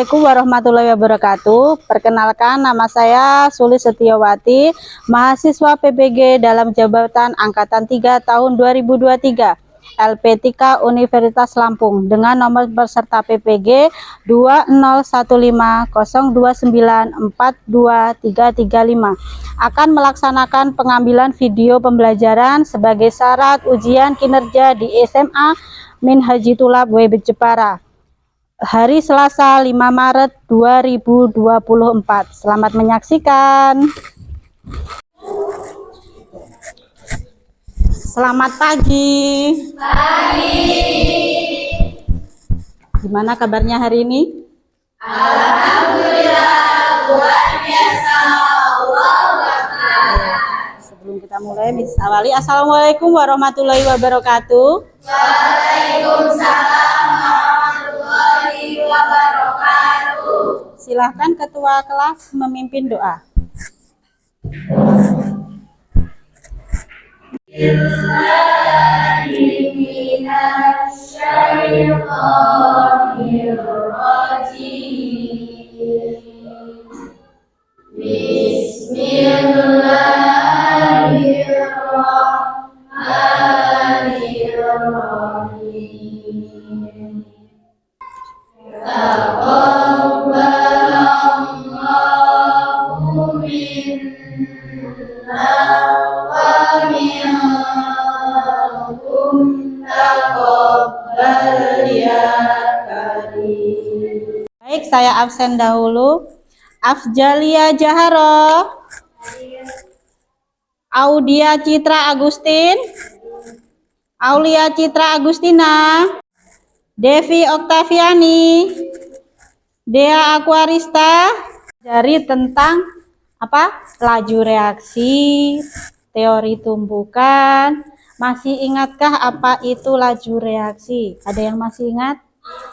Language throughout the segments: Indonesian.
Assalamualaikum warahmatullahi wabarakatuh. Perkenalkan, nama saya Sulis Setiawati, mahasiswa PPG dalam jabatan Angkatan 3 tahun 2023, LP3 Universitas Lampung, dengan nomor peserta PPG 20150294235, akan melaksanakan pengambilan video pembelajaran sebagai syarat ujian kinerja di SMA Minhajitullah WB Jepara, hari Selasa 5 Maret 2024. Selamat menyaksikan. Selamat pagi. Gimana kabarnya hari ini? Alhamdulillah, luar biasa. Allahu Akbar. Sebelum kita mulai, awali Assalamualaikum warahmatullahi wabarakatuh. Waalaikumsalam warahmatullahi wabarakatuh. Silahkan ketua kelas memimpin doa. Bismillahirrahmanirrahim. Taqabbalallahu minna wa minkum taqabbal ya karim. Baik, saya absen dahulu. Afjalia Jaharo, Audia Citra Agustin, Aulia Citra Agustina, Devi Oktaviani, Dea Aquarista. Dari tentang apa? Laju reaksi, teori tumbukan. Masih ingatkah apa itu laju reaksi? Ada yang masih ingat?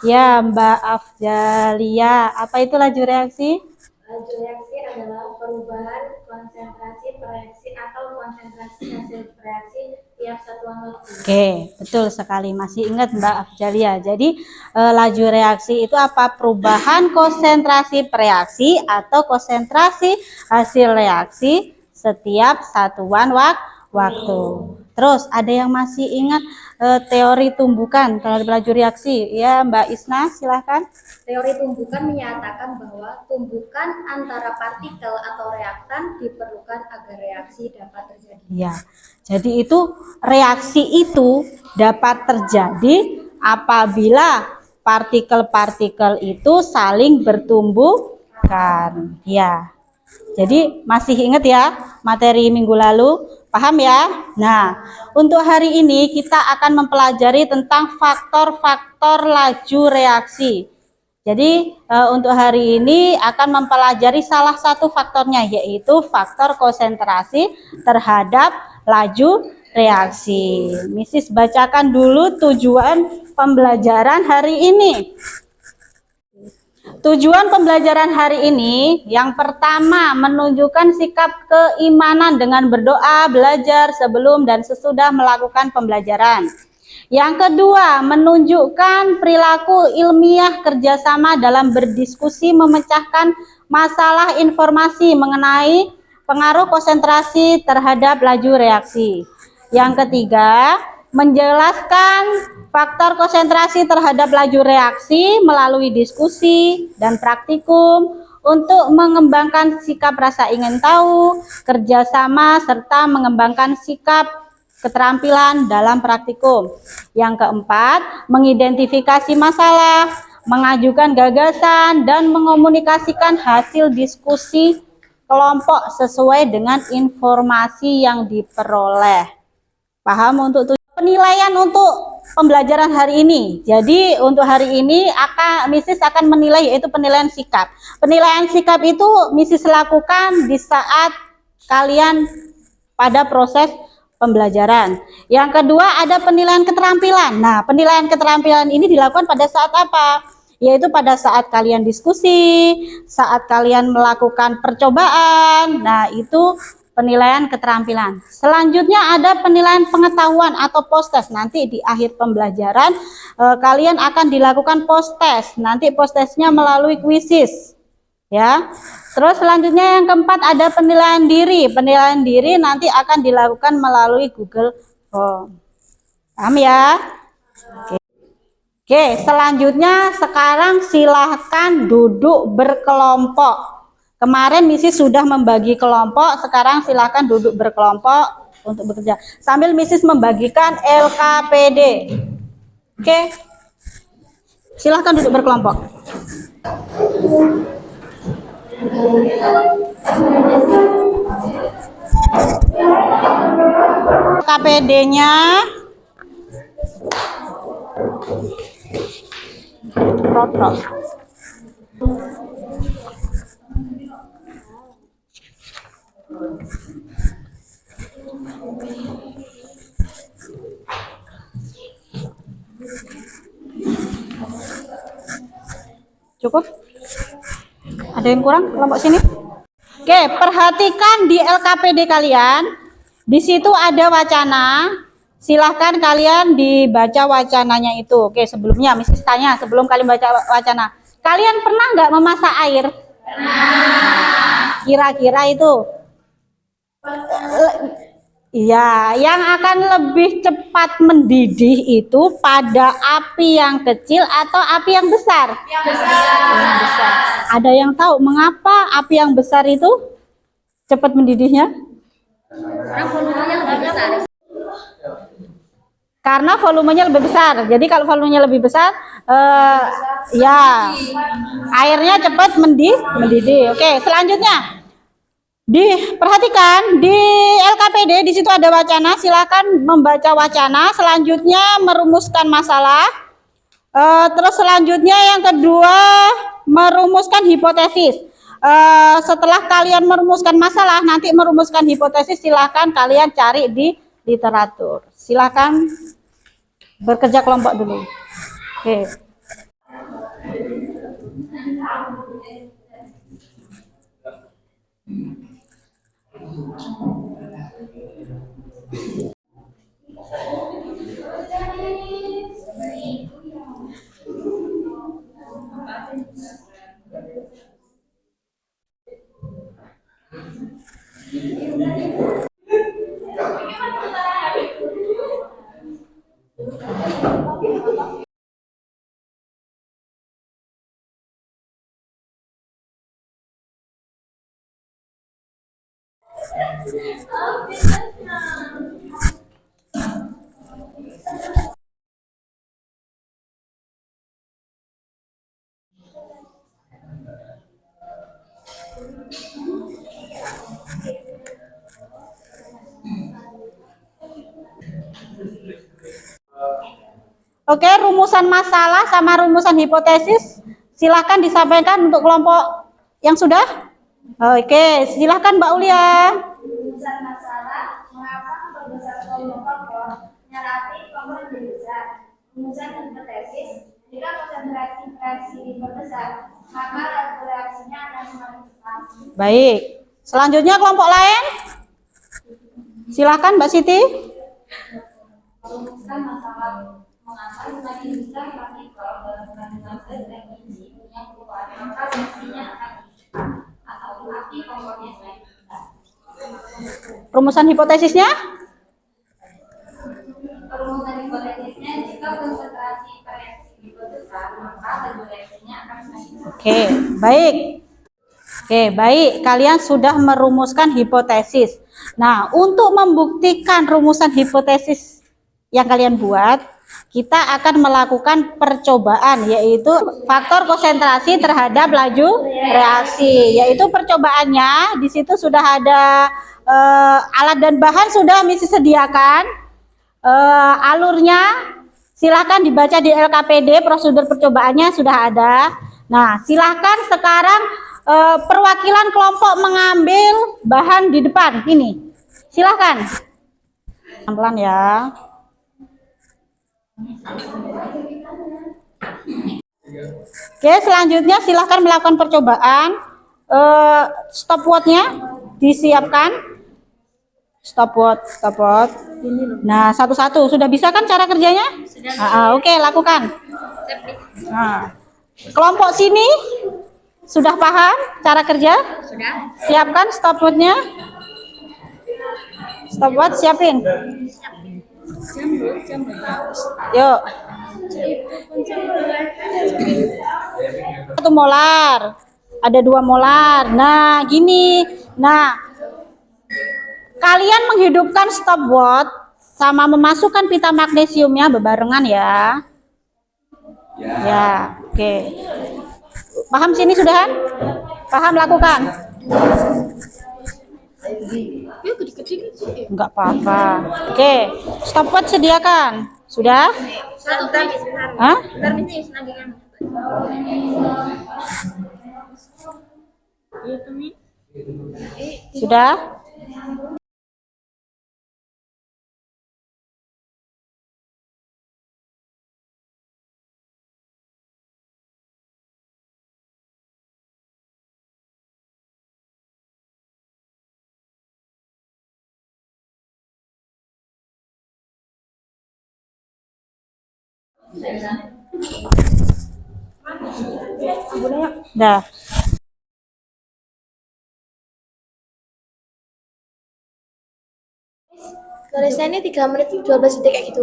Ya, Mbak Afjalia. Apa itu laju reaksi? Laju reaksi adalah perubahan konsentrasi reaksi atau konsentrasi hasil reaksi tiap satuan waktu. Oke, betul sekali. Masih ingat Mbak Afjalia. Jadi laju reaksi itu apa? Perubahan konsentrasi reaksi atau konsentrasi hasil reaksi setiap satuan waktu. Terus ada yang masih ingat teori tumbukan terhadap laju reaksi? Ya, Mbak Isna, silahkan. Teori tumbukan menyatakan bahwa tumbukan antara partikel atau reaktan diperlukan agar reaksi dapat terjadi. Ya, jadi itu reaksi itu dapat terjadi apabila partikel-partikel itu saling bertumbukan. Ya, jadi masih ingat ya materi minggu lalu? Paham ya? Nah, untuk hari ini kita akan mempelajari tentang faktor-faktor laju reaksi. Jadi untuk hari ini akan mempelajari salah satu faktornya, yaitu faktor konsentrasi terhadap laju reaksi. Misis bacakan dulu tujuan pembelajaran hari ini. Tujuan pembelajaran hari ini yang pertama, menunjukkan sikap keimanan dengan berdoa, belajar sebelum dan sesudah melakukan pembelajaran. Yang kedua, menunjukkan perilaku ilmiah kerjasama dalam berdiskusi memecahkan masalah informasi mengenai pengaruh konsentrasi terhadap laju reaksi. Yang ketiga, menjelaskan faktor konsentrasi terhadap laju reaksi melalui diskusi dan praktikum untuk mengembangkan sikap rasa ingin tahu, kerjasama, serta mengembangkan sikap keterampilan dalam praktikum. Yang keempat, mengidentifikasi masalah, mengajukan gagasan, dan mengomunikasikan hasil diskusi kelompok sesuai dengan informasi yang diperoleh. Paham untuk penilaian untuk pembelajaran hari ini. Jadi untuk hari ini Misis akan menilai, yaitu penilaian sikap. Penilaian sikap itu Misis lakukan di saat kalian pada proses pembelajaran. Yang kedua ada penilaian keterampilan. Nah, penilaian keterampilan ini dilakukan pada saat apa? Yaitu pada saat kalian diskusi, saat kalian melakukan percobaan. Nah, itu penilaian keterampilan. Selanjutnya ada penilaian pengetahuan atau post test. Nanti di akhir pembelajaran kalian akan dilakukan post test. Nanti post testnya melalui kuisis. Ya. Terus selanjutnya yang keempat ada penilaian diri. Penilaian diri nanti akan dilakukan melalui Google Form. Paham ya? Oke, selanjutnya sekarang silahkan duduk berkelompok. Kemarin misi sudah membagi kelompok, sekarang silahkan duduk berkelompok untuk bekerja. Sambil misi membagikan LKPD. Oke, silahkan duduk berkelompok. LKPD-nya protros. Cukup? Ada yang kurang kelompok sini? Oke, perhatikan di LKPD kalian. Di situ ada wacana. Silahkan kalian dibaca wacananya itu. Oke, sebelumnya misi tanya sebelum kalian baca wacana. Kalian pernah nggak memasak air? Pernah. Kira-kira itu? Iya, yang akan lebih cepat mendidih itu pada api yang kecil atau api yang besar? Yang besar. Yang besar. Ada yang tahu mengapa api yang besar itu cepat mendidihnya? Karena volumenya lebih besar. Karena volumenya lebih besar. Jadi kalau volumenya lebih besar, ya airnya cepat mendidih. Oke, selanjutnya. Diperhatikan di LKPD di situ ada wacana, silakan membaca wacana, selanjutnya merumuskan masalah. Terus selanjutnya yang kedua merumuskan hipotesis. Setelah kalian merumuskan masalah, nanti merumuskan hipotesis silakan kalian cari di literatur. Silakan bekerja kelompok dulu. Oke. Oke, rumusan masalah sama rumusan hipotesis silahkan disampaikan untuk kelompok yang sudah. Oke, silahkan Mbak Ulia. Rumusan masalah, mengapa memperbesar kelompok nyelati kelompok lebih besar. Rumusan hipotesis, jika konsentrasi reaksi diperbesar, maka reaksinya akan semakin cepat. Baik, selanjutnya kelompok lain. Silahkan Mbak Siti. Rumuskan masalah, mengapa semakin besar partikel dalam kandungan zat dan biji punya perubahan, maka reaksinya akan lebih cepat atau api kompornya semakin besar. Rumusan hipotesisnya? Rumusan hipotesisnya, jika konsentrasi reaksi diperbesar, maka laju reaksinya akan semakin cepat. Oke, baik. Oke, baik. Kalian sudah merumuskan hipotesis. Nah, untuk membuktikan rumusan hipotesis yang kalian buat, kita akan melakukan percobaan, yaitu faktor konsentrasi terhadap laju reaksi. Yaitu percobaannya, di situ sudah ada alat dan bahan sudah misi sediakan. Alurnya silahkan dibaca di LKPD, prosedur percobaannya sudah ada. Nah, silahkan sekarang perwakilan kelompok mengambil bahan di depan ini. Silahkan. Pelan-pelan ya. Oke, selanjutnya silahkan melakukan percobaan. Stopwatchnya disiapkan. Stopwatch. Nah, satu-satu. Sudah bisa kan cara kerjanya? Sudah. Oke, lakukan. Nah, kelompok sini sudah paham cara kerja? Sudah. Siapkan stopwatch-nya. Stopwatch siapin. Yuk. 1 molar. Ada 2 molar. Nah, gini. Nah, kalian menghidupkan stopwatch sama memasukkan pita magnesiumnya bebarengan ya. Ya, oke. Paham sini sudah? Paham, lakukan. Enggak apa-apa. Oke, stopwatch sediakan. Sudah? Hah? Sudah? Dah. Tulisannya 3 menit 12 detik kayak gitu.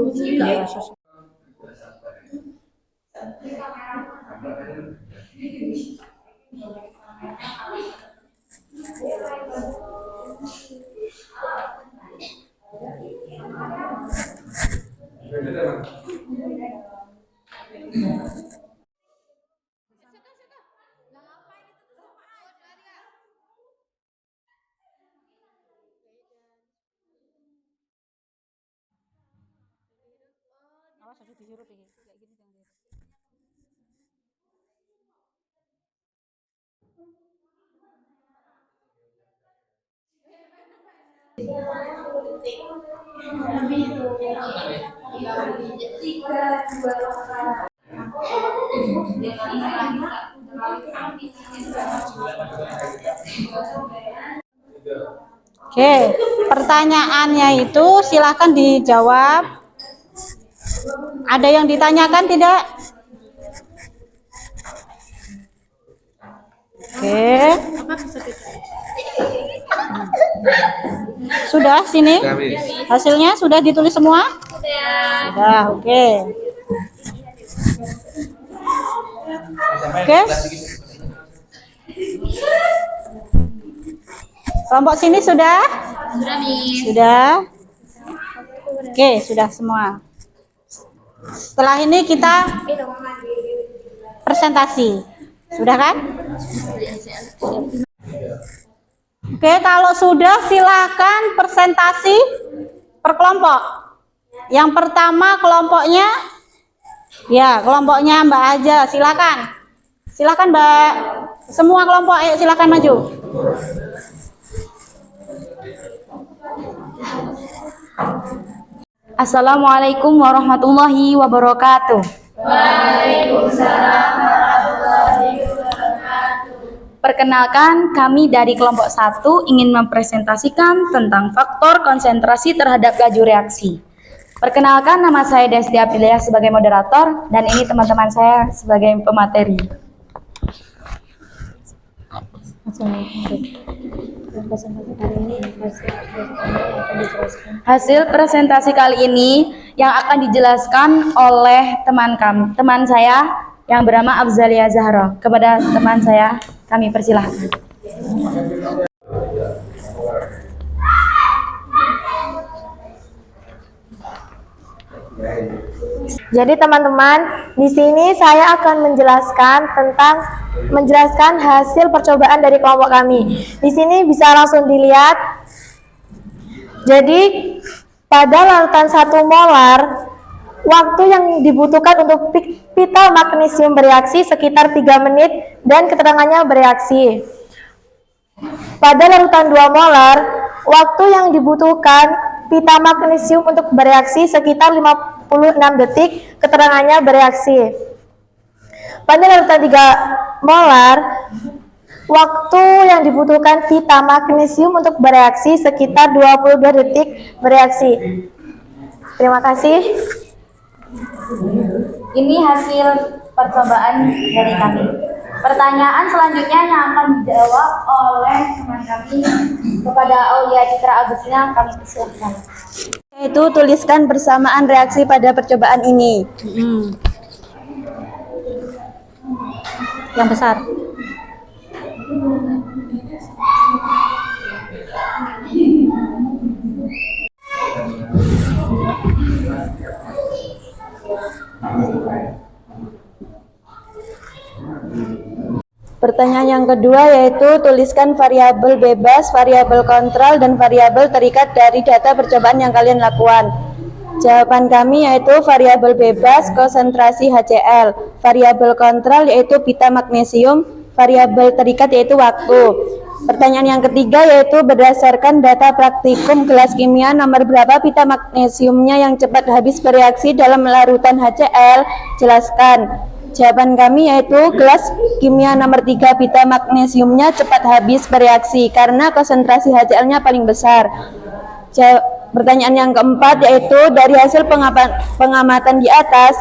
Oke, pertanyaannya itu silahkan dijawab. Ada yang ditanyakan tidak? Oke. Sudah sini? Hasilnya sudah ditulis semua? Sudah, oke. Oke. Kelompok sini sudah? Sudah, Miss. Sudah? Oke, sudah semua. Setelah ini kita presentasi. Sudah kan? Oke, kalau sudah silakan presentasi per kelompok. Yang pertama kelompoknya, ya kelompoknya Mbak aja, silakan. Silakan Mbak. Semua kelompok, ayo silakan maju. Assalamualaikum warahmatullahi wabarakatuh. Waalaikumsalam warahmatullahi wabarakatuh. Perkenalkan, kami dari kelompok 1 ingin mempresentasikan tentang faktor konsentrasi terhadap laju reaksi. Perkenalkan, nama saya Desti Aprilia sebagai moderator dan ini teman-teman saya sebagai pemateri. Hasil presentasi kali ini yang akan dijelaskan oleh teman saya yang bernama Afzalia Zahra. Kepada teman saya, kami persilahkan. Jadi teman-teman, di sini saya akan menjelaskan hasil percobaan dari kelompok kami. Di sini bisa langsung dilihat. Jadi pada larutan 1 molar, waktu yang dibutuhkan untuk pita magnesium bereaksi sekitar 3 menit dan keterangannya bereaksi. Pada larutan 2 molar, waktu yang dibutuhkan pita magnesium untuk bereaksi sekitar 56 detik, keterangannya bereaksi. Pada larutan 3 molar, Waktu yang dibutuhkan pita magnesium untuk bereaksi sekitar 22 detik bereaksi. Terima kasih. Ini hasil percobaan dari kami. Pertanyaan selanjutnya yang akan dijawab oleh teman kami kepada Aulia Citra Agustina, kami persilahkan. Yaitu tuliskan persamaan reaksi pada percobaan ini. Yang besar. Pertanyaan yang kedua yaitu tuliskan variabel bebas, variabel kontrol, dan variabel terikat dari data percobaan yang kalian lakukan. Jawaban kami yaitu variabel bebas konsentrasi HCl, variabel kontrol yaitu pita magnesium, variabel terikat yaitu waktu. Pertanyaan yang ketiga yaitu berdasarkan data praktikum gelas kimia nomor berapa pita magnesiumnya yang cepat habis bereaksi dalam larutan HCl, jelaskan. Jawaban kami yaitu gelas kimia nomor 3 pita magnesiumnya cepat habis bereaksi karena konsentrasi HCl-nya paling besar. Pertanyaan yang keempat yaitu dari hasil pengamatan di atas,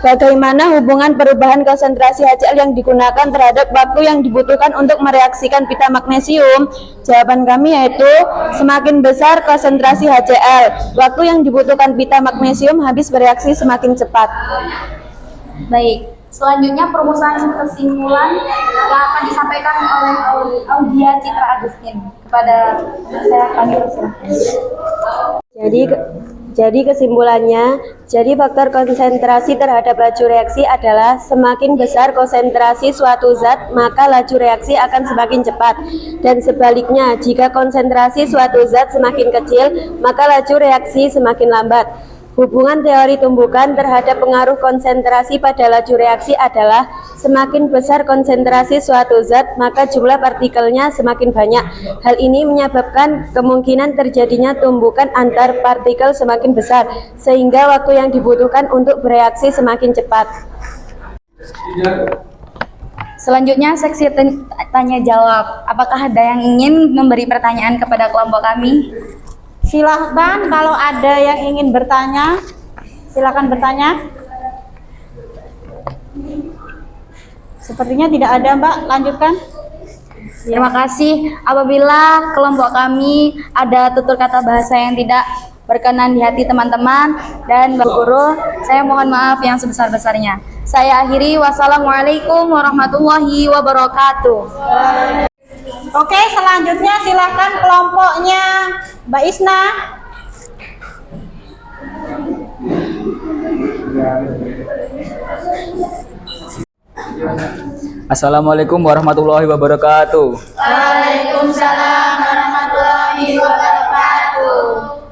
bagaimana hubungan perubahan konsentrasi HCl yang digunakan terhadap waktu yang dibutuhkan untuk mereaksikan pita magnesium? Jawaban kami yaitu semakin besar konsentrasi HCl, waktu yang dibutuhkan pita magnesium habis bereaksi semakin cepat. Baik, selanjutnya perumusan kesimpulan yang akan disampaikan oleh Aulia Citra Agustin kepada saya, kami persilahkan. Jadi kesimpulannya, faktor konsentrasi terhadap laju reaksi adalah semakin besar konsentrasi suatu zat, maka laju reaksi akan semakin cepat. Dan sebaliknya, jika konsentrasi suatu zat semakin kecil, maka laju reaksi semakin lambat. Hubungan teori tumbukan terhadap pengaruh konsentrasi pada laju reaksi adalah semakin besar konsentrasi suatu zat, maka jumlah partikelnya semakin banyak. Hal ini menyebabkan kemungkinan terjadinya tumbukan antar partikel semakin besar, sehingga waktu yang dibutuhkan untuk bereaksi semakin cepat. Selanjutnya seksi tanya jawab. Apakah ada yang ingin memberi pertanyaan kepada kelompok kami? Silahkan kalau ada yang ingin bertanya, silakan bertanya. Sepertinya tidak ada, Mbak. Lanjutkan. Terima kasih. Apabila kelompok kami ada tutur kata bahasa yang tidak berkenan di hati teman-teman dan Bapak Guru, saya mohon maaf yang sebesar-besarnya. Saya akhiri. Wassalamualaikum warahmatullahi wabarakatuh. Oke, selanjutnya silakan kelompoknya Mbak Isna. Assalamualaikum warahmatullahi wabarakatuh. Waalaikumsalam warahmatullahi wabarakatuh.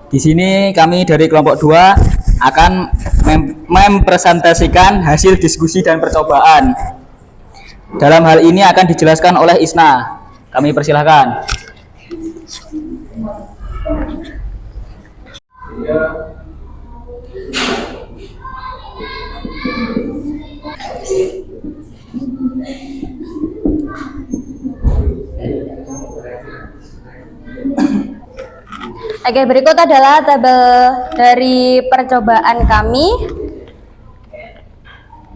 Di sini kami dari kelompok 2 akan mempresentasikan hasil diskusi dan percobaan. Dalam hal ini akan dijelaskan oleh Isna. Kami persilahkan. Oke, berikut adalah tabel dari percobaan kami.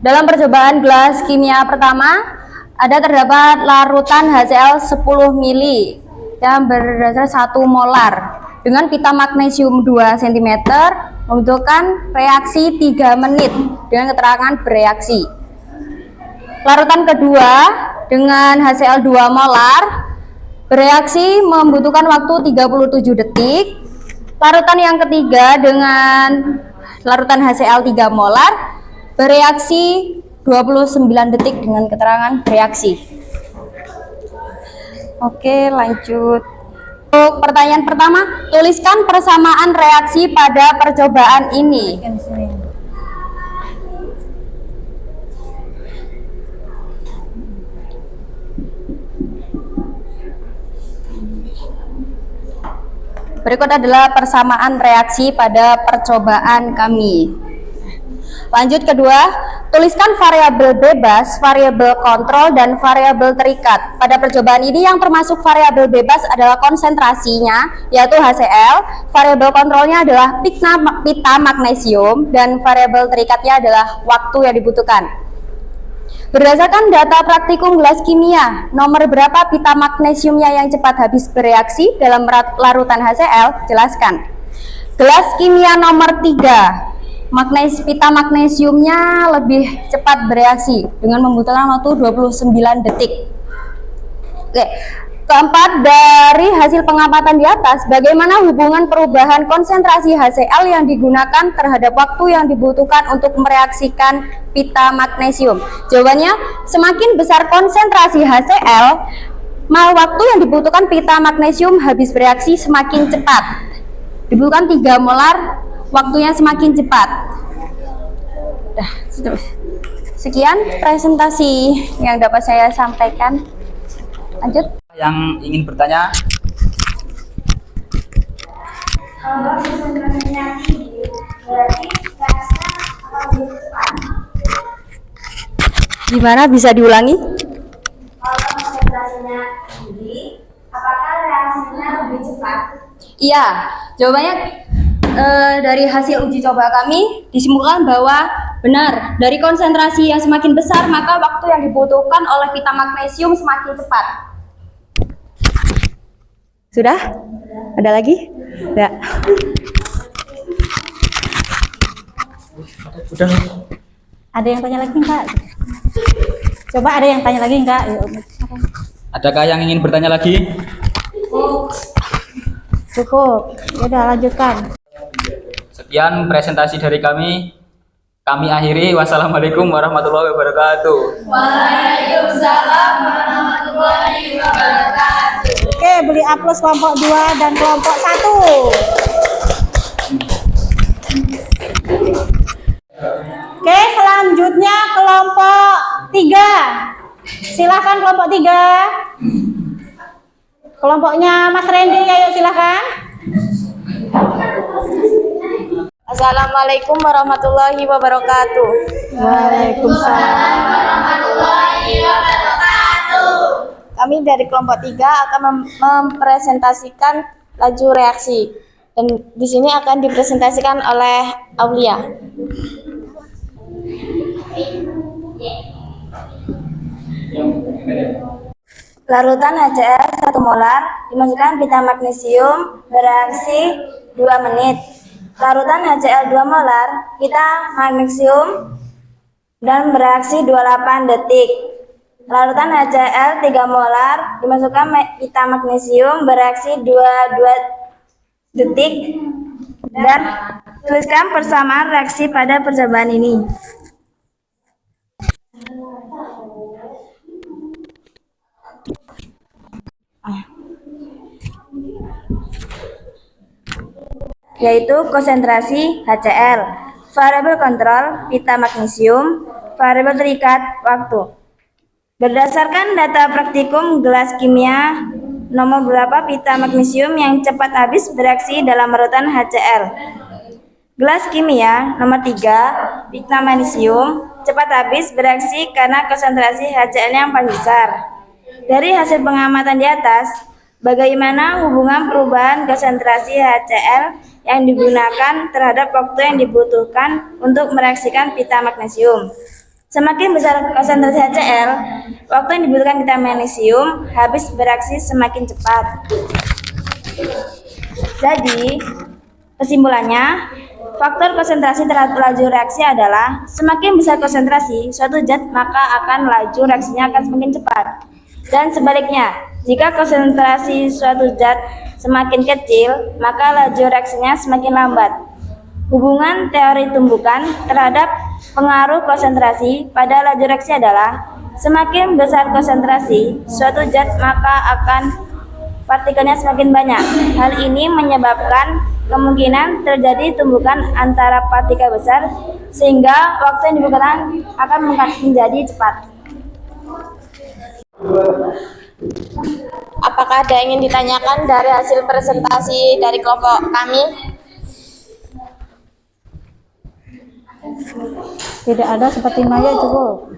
Dalam percobaan gelas kimia pertama, terdapat larutan HCl 10 mili yang berdasar 1 molar dengan pita magnesium 2 cm membutuhkan reaksi 3 menit dengan keterangan bereaksi. Larutan kedua dengan HCl 2 molar bereaksi membutuhkan waktu 37 detik. Larutan yang ketiga dengan larutan HCl 3 molar bereaksi 29 detik dengan keterangan bereaksi. Oke, lanjut. Untuk pertanyaan pertama, tuliskan persamaan reaksi pada percobaan ini. Berikut adalah persamaan reaksi pada percobaan kami. Lanjut kedua, tuliskan variabel bebas, variabel kontrol, dan variabel terikat. Pada percobaan ini yang termasuk variabel bebas adalah konsentrasinya, yaitu HCl, variabel kontrolnya adalah pita magnesium, dan variabel terikatnya adalah waktu yang dibutuhkan. Berdasarkan data praktikum gelas kimia, nomor berapa pita magnesiumnya yang cepat habis bereaksi dalam larutan HCl? Jelaskan. Gelas kimia nomor 3. Pita magnesiumnya lebih cepat bereaksi dengan membutuhkan waktu 29 detik. Oke. Keempat, dari hasil pengamatan di atas, bagaimana hubungan perubahan konsentrasi HCl yang digunakan terhadap waktu yang dibutuhkan untuk mereaksikan pita magnesium? Jawabannya, semakin besar konsentrasi HCl, waktu yang dibutuhkan pita magnesium habis bereaksi semakin cepat. Dibutuhkan 3 molar, waktunya semakin cepat. Sekian presentasi yang dapat saya sampaikan. Lanjut. Yang ingin bertanya? Kalau konsentrasinya tinggi, berarti reaksinya akan lebih cepat. Gimana, bisa diulangi? Kalau konsentrasinya tinggi, apakah reaksinya lebih cepat? Iya, jawabannya dari hasil uji coba kami disimpulkan bahwa benar, dari konsentrasi yang semakin besar maka waktu yang dibutuhkan oleh pita magnesium semakin cepat. Sudah? Ada lagi? Enggak. Udah. Ada yang tanya lagi enggak? Coba ada yang tanya lagi enggak? Adakah yang ingin bertanya lagi? Cukup. Ya udah, lanjutkan. Sekian presentasi dari kami. Kami akhiri. Wassalamualaikum warahmatullahi wabarakatuh. Waalaikumsalam warahmatullahi wabarakatuh. Oke, beri aplaus kelompok 2 dan kelompok 1. Oke, selanjutnya kelompok 3. Silakan kelompok 3. Kelompoknya Mas Randy, ayo silakan. Assalamualaikum warahmatullahi wabarakatuh. Waalaikumsalam. Kami dari kelompok 3 akan mempresentasikan laju reaksi. Dan di sini akan dipresentasikan oleh Aulia. Larutan HCl 1 molar dimasukkan pita magnesium bereaksi 2 menit. Larutan HCl 2 molar pita magnesium dan bereaksi 28 detik. Larutan HCl 3 molar dimasukkan pita magnesium bereaksi 22 detik dan tuliskan persamaan reaksi pada percobaan ini. Yaitu konsentrasi HCl, variabel kontrol pita magnesium, variabel terikat waktu. Berdasarkan data praktikum gelas kimia, nomor berapa pita magnesium yang cepat habis bereaksi dalam larutan HCl? Gelas kimia nomor 3, pita magnesium cepat habis bereaksi karena konsentrasi HCl-nya yang paling besar. Dari hasil pengamatan di atas, bagaimana hubungan perubahan konsentrasi HCl yang digunakan terhadap waktu yang dibutuhkan untuk mereaksikan pita magnesium? Semakin besar konsentrasi HCl, waktu yang dibutuhkan pita magnesium habis bereaksi semakin cepat. Jadi, kesimpulannya, faktor konsentrasi terhadap laju reaksi adalah semakin besar konsentrasi suatu zat maka akan laju reaksinya akan semakin cepat. Dan sebaliknya, jika konsentrasi suatu zat semakin kecil, maka laju reaksinya semakin lambat. Hubungan teori tumbukan terhadap pengaruh konsentrasi pada laju reaksi adalah semakin besar konsentrasi suatu zat maka akan partikelnya semakin banyak. Hal ini menyebabkan kemungkinan terjadi tumbukan antara partikel besar sehingga waktu yang dibutuhkan akan menjadi cepat. Apakah ada yang ingin ditanyakan dari hasil presentasi dari kelompok kami? Tidak ada seperti Maya cukup.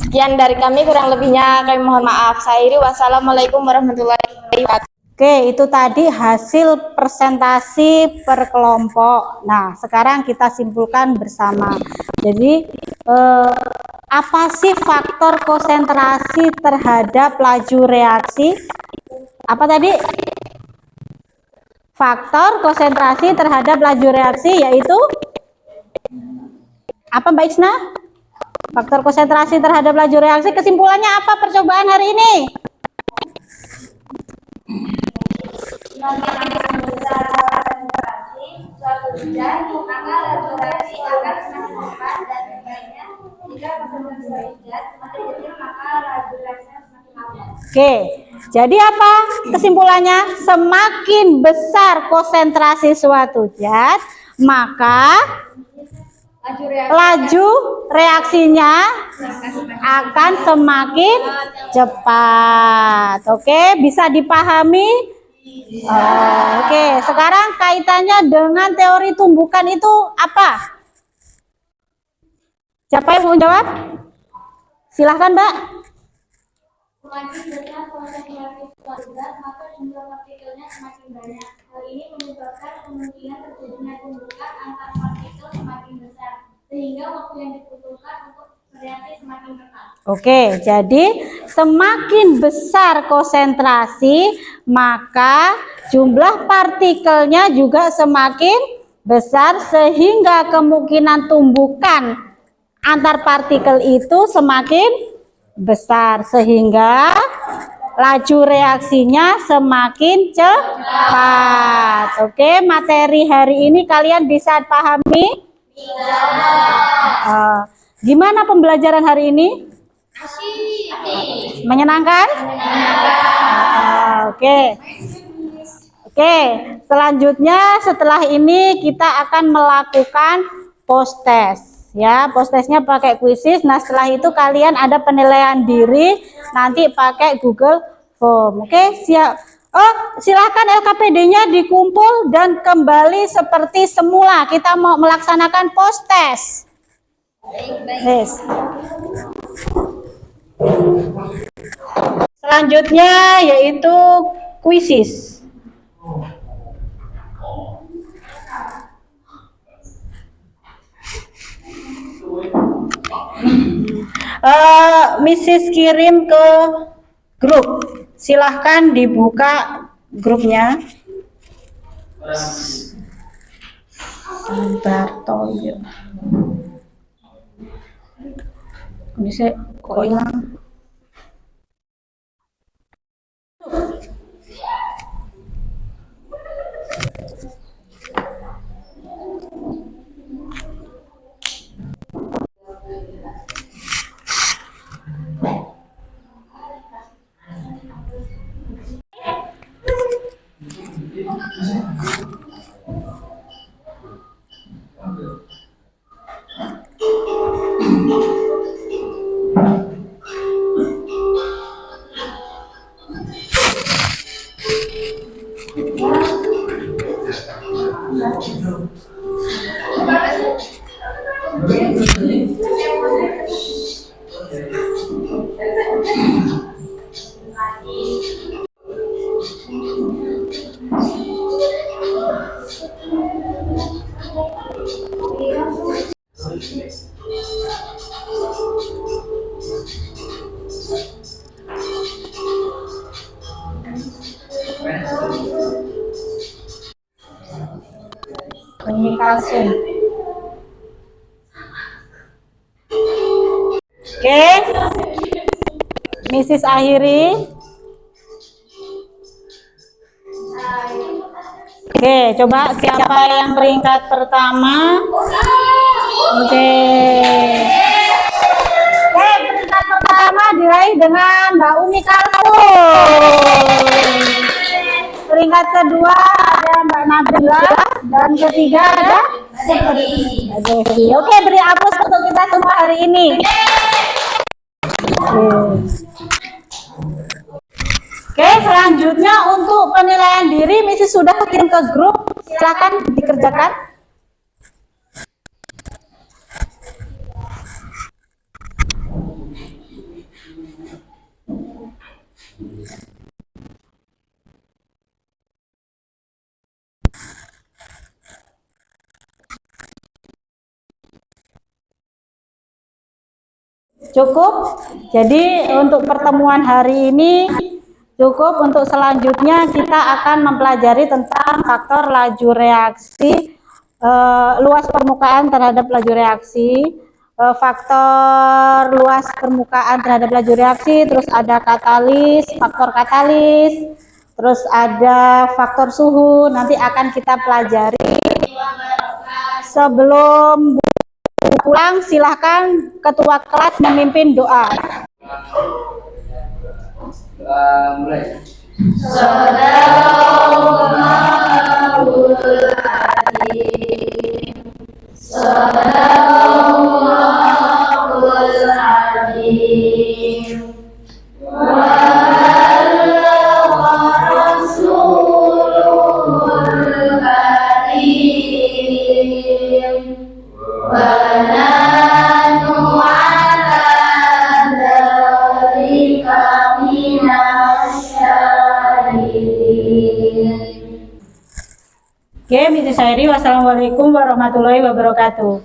Sekian dari kami, kurang lebihnya kami mohon maaf. Saya Iri, wassalamualaikum warahmatullahi wabarakatuh. Oke, itu tadi hasil presentasi per kelompok. Nah, sekarang kita simpulkan bersama. Jadi, apa sih faktor konsentrasi terhadap laju reaksi? Apa tadi? Faktor konsentrasi terhadap laju reaksi yaitu apa, Mbak Isna? Faktor konsentrasi terhadap laju reaksi, kesimpulannya apa percobaan hari ini? Semakin besar konsentrasi suatu zat, maka laju reaksi akan semakin cepat, dan sebaliknya jika konsentrasi suatu zat semakin kecil maka laju reaksinya semakin lambat. Oke, jadi apa kesimpulannya? Semakin besar konsentrasi suatu zat, maka laju reaksinya akan semakin cepat. Oke, bisa dipahami? Oke, sekarang kaitannya dengan teori tumbukan itu apa? Siapa yang mau jawab? Silahkan, Mbak. Semakin besar konsentrasi suatu zat, maka jumlah partikelnya semakin banyak. Hal ini menyebabkan kemungkinan terjadinya tumbukan antar partikel semakin besar, sehingga waktu yang dibutuhkan untuk bereaksi semakin cepat. Oke, jadi semakin besar konsentrasi, maka jumlah partikelnya juga semakin besar, sehingga kemungkinan tumbukan antar partikel itu semakin besar, sehingga laju reaksinya semakin cepat. Oke, materi hari ini kalian bisa pahami? Gimana pembelajaran hari ini? Menyenangkan? Oke. Oke, selanjutnya setelah ini kita akan melakukan post test. Ya, post testnya pakai kuisis. Nah, setelah itu kalian ada penilaian diri nanti pakai Google Form. Oke, siap. Oh, silakan LKPD-nya dikumpul dan kembali seperti semula. Kita mau melaksanakan post test. Yes. Selanjutnya yaitu kuisis. Mrs. kirim ke grup. Silahkan dibuka grupnya. Bartolio. Ini saya kok hilang. Komunikasi. Oke, Mrs. akhiri. Oke, coba siapa yang peringkat pertama? Oke. Peringkat pertama diraih dengan Mbak Umi Kalsum. Peringkat kedua ada Mbak Nabila, dan ketiga ada Devi. Oke, beri aplaus untuk kita semua hari ini. Oke, selanjutnya untuk penilaian diri, Mrs. sudah kirim ke grup. Silakan dikerjakan. Cukup. Jadi untuk pertemuan hari ini cukup. Untuk selanjutnya kita akan mempelajari tentang faktor laju reaksi, luas permukaan terhadap laju reaksi, faktor luas permukaan terhadap laju reaksi, terus ada katalis, faktor katalis, terus ada faktor suhu. Nanti akan kita pelajari. Sebelum pulang, silahkan ketua kelas memimpin doa. Mulai. Oke, Mrs. Sairi, wassalamualaikum warahmatullahi wabarakatuh.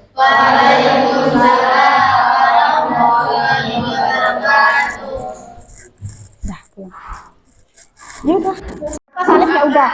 Dah, pulang. Ya udah. Pak Salim ya udah.